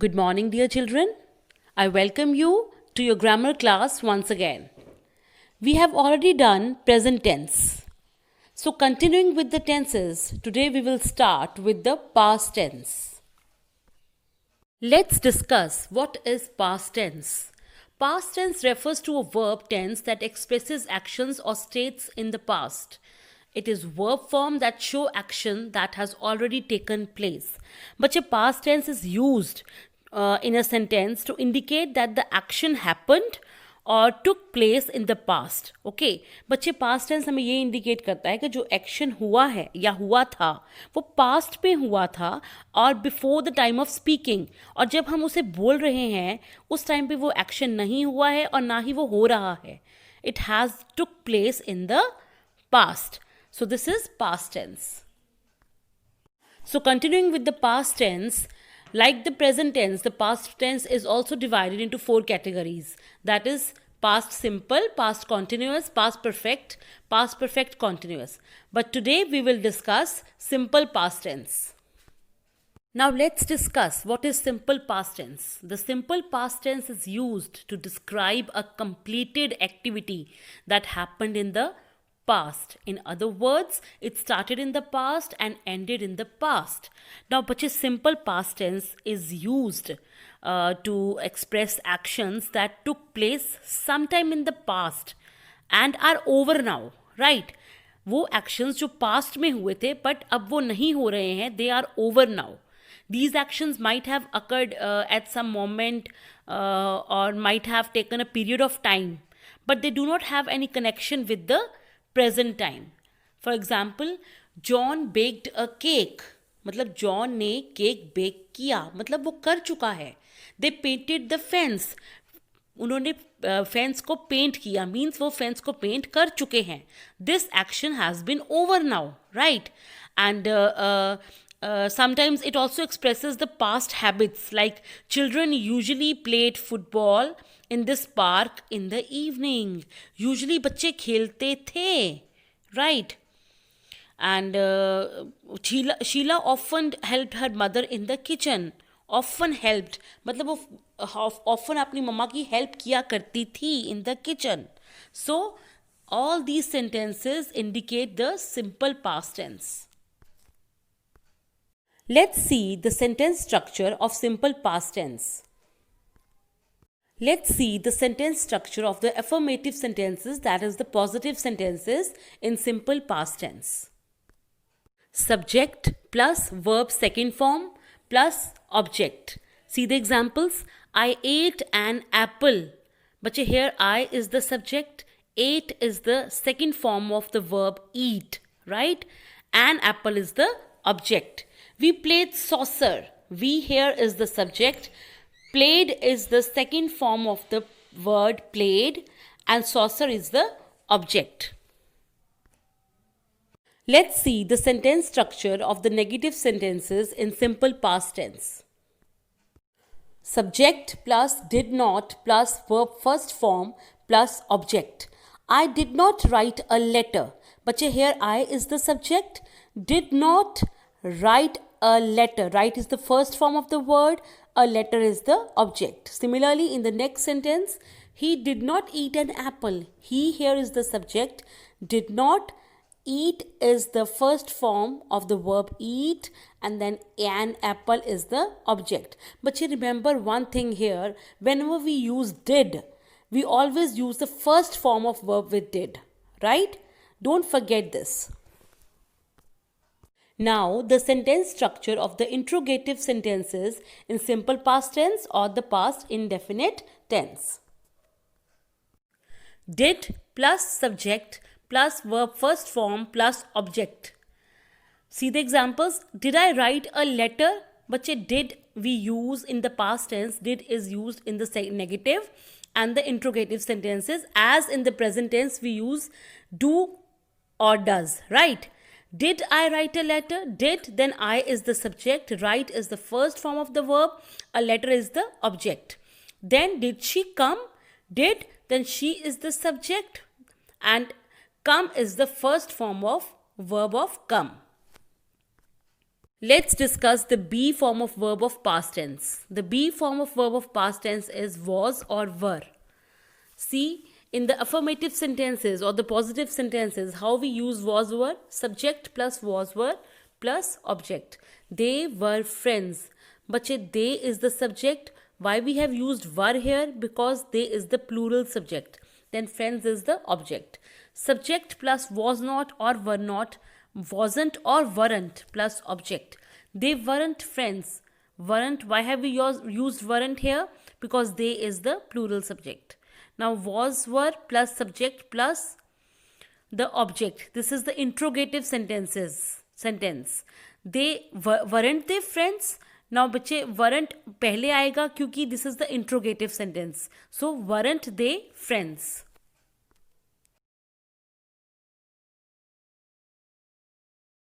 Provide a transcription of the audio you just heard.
Good morning, dear children. I welcome you to your grammar class once again. We have already done present tense. So, continuing with the tenses, today we will start with the past tense. Let's discuss what is past tense. Past tense refers to a verb tense that expresses actions or states in the past. It is verb form that show action that has already taken place. But a past tense is used in a sentence to indicate that the action happened और took place in the past. Okay बच्चे past tense हमें ये indicate करता है कि जो action हुआ है या हुआ था वो पास्ट में हुआ था और before the time of speaking, और जब हम उसे बोल रहे हैं उस टाइम पे वो एक्शन नहीं हुआ है और ना ही वो हो रहा है. It has took place in the past. So this is past tense. So continuing with the past tense, like the present tense, the past tense is also divided into 4 categories. That is past simple, past continuous, past perfect continuous. But today we will discuss simple past tense. Now let's discuss what is simple past tense. The simple past tense is used to describe a completed activity that happened in the past. In other words, it started in the past and ended in the past. Now, but simple past tense is used to express actions that took place sometime in the past and are over now, right? वो actions जो past में हुए थे but अब वो नहीं हो रहे हैं, they are over now. These actions might have occurred at some moment or might have taken a period of time, but they do not have any connection with the present time. For example, John baked a cake. मतलब John ने cake bake किया, मतलब वो कर चुका है. They painted the fence. उन्होंने fence को पेंट किया, मीन्स वो फेंस को पेंट कर चुके हैं. This action has been over now, right? And sometimes it also expresses the past habits, like children usually played football in this park in the evening. Usually बच्चे खेलते थे, right? And Sheila often helped her mother in the kitchen. Often helped मतलब वो often अपनी मम्मा की help किया करती थी in the kitchen. So all these sentences indicate the simple past tense. Let's see the sentence structure of simple past tense. Let's see the sentence structure of the affirmative sentences, that is the positive sentences in simple past tense. Subject plus verb second form plus object. See the examples. I ate an apple. But here I is the subject, ate is the second form of the verb eat, right? An apple is the object. We played saucer. We here is the subject. Played is the second form of the word played, and saucer is the object. Let's see the sentence structure of the negative sentences in simple past tense. Subject plus did not plus verb first form plus object. I did not write a letter. But here I is the subject. Did not write a letter. Write is the first form of the word. A letter is the object. Similarly, in the next sentence, he did not eat an apple. He here is the subject. Did not eat is the first form of the verb eat, and then an apple is the object. But you remember one thing here, whenever we use did, we always use the first form of verb with did, right? Don't forget this. Now, the sentence structure of the interrogative sentences in simple past tense or the past indefinite tense. Did plus subject plus verb first form plus object. See the examples. Did I write a letter? Bache, did we use in the past tense. Did is used in the negative and the interrogative sentences. As in the present tense, we use do or does, right? Did I write a letter? Did, then I is the subject, write is the first form of the verb, a letter is the object. Then did she come? Did, then she is the subject, and come is the first form of verb of come. Let's discuss the be form of verb of past tense. The be form of verb of past tense is was or were. See, in the affirmative sentences or the positive sentences, how we use was were? Subject plus was were plus object. They were friends. Bache, they is the subject. Why we have used were here? Because they is the plural subject. Then friends is the object. Subject plus was not or were not, wasn't or weren't plus object. They weren't friends. Weren't, why have we used weren't here? Because they is the plural subject. Now was, were plus subject plus the object. This is the interrogative sentence. They weren't they friends? Now बच्चे weren't पहले आएगा क्योंकि this is the interrogative sentence. So weren't they friends?